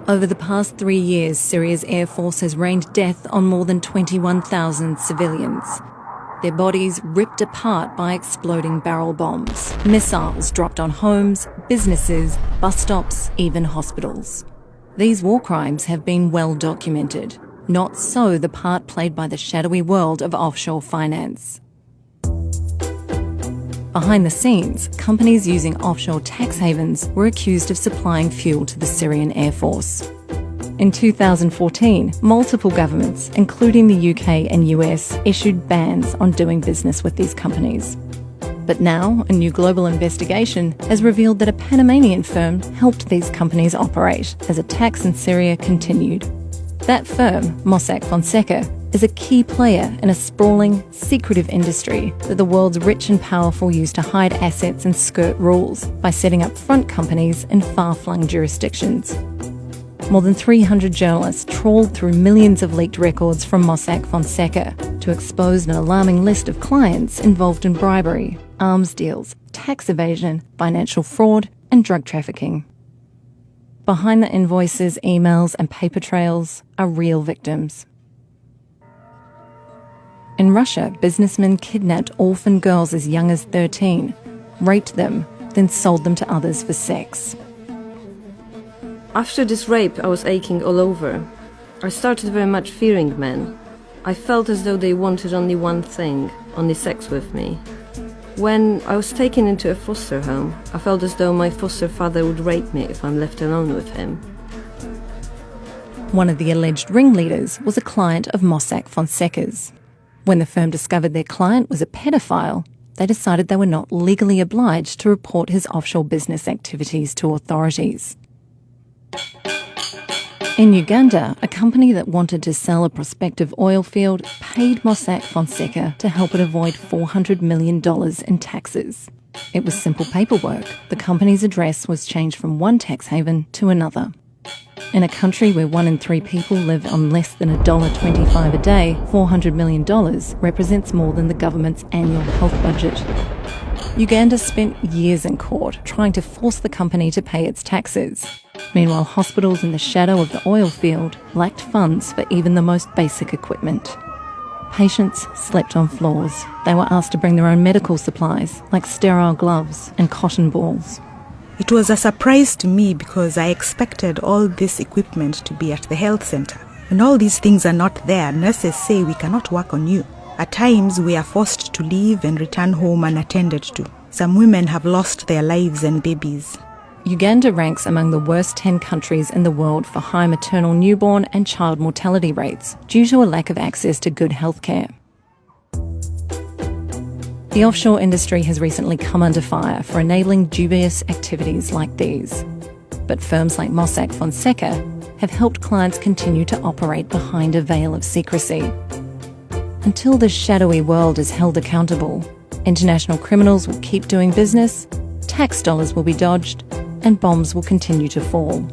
Over the past 3 years, Syria's Air Force has rained death on more than 21,000 civilians. Their bodies ripped apart by exploding barrel bombs, missiles dropped on homes, businesses, bus stops, even hospitals. These war crimes have been well documented. Not so the part played by the shadowy world of offshore finance. Behind the scenes, companies using offshore tax havens were accused of supplying fuel to the Syrian Air Force. In 2014, multiple governments, including the UK and US, issued bans on doing business with these companies. But now, a new global investigation has revealed that a Panamanian firm helped these companies operate as attacks in Syria continued. That firm, Mossack Fonseca, is a key player in a sprawling, secretive industry that the world's rich and powerful use to hide assets and skirt rules by setting up front companies in far-flung jurisdictions. More than 300 journalists trawled through millions of leaked records from Mossack Fonseca to expose an alarming list of clients involved in bribery, arms deals, tax evasion, financial fraud, and drug trafficking. Behind the invoices, emails, and paper trails are real victims. In Russia, businessmen kidnapped orphan girls as young as 13, raped them, then sold them to others for sex. After this rape, I was aching all over. I started very much fearing men. I felt as though they wanted only one thing, only sex with me. When I was taken into a foster home, I felt as though my foster father would rape me if I'm left alone with him. One of the alleged ringleaders was a client of Mossack Fonseca's. When the firm discovered their client was a pedophile, they decided they were not legally obliged to report his offshore business activities to authorities. In Uganda, a company that wanted to sell a prospective oil field paid Mossack Fonseca to help it avoid $400 million in taxes. It was simple paperwork. The company's address was changed from one tax haven to another. In a country where 1 in 3 people live on less than $1.25 a day, $400 million represents more than the government's annual health budget. Uganda spent years in court trying to force the company to pay its taxes. Meanwhile, hospitals in the shadow of the oil field lacked funds for even the most basic equipment. Patients slept on floors. They were asked to bring their own medical supplies, like sterile gloves and cotton balls. It was a surprise to me because I expected all this equipment to be at the health center. When all these things are not there, nurses say we cannot work on you. At times, we are forced to leave and return home unattended to. Some women have lost their lives and babies. Uganda ranks among the worst 10 countries in the world for high maternal, newborn and child mortality rates due to a lack of access to good healthcare. The offshore industry has recently come under fire for enabling dubious activities like these. But firms like Mossack Fonseca have helped clients continue to operate behind a veil of secrecy. Until this shadowy world is held accountable, international criminals will keep doing business, tax dollars will be dodged, and bombs will continue to fall.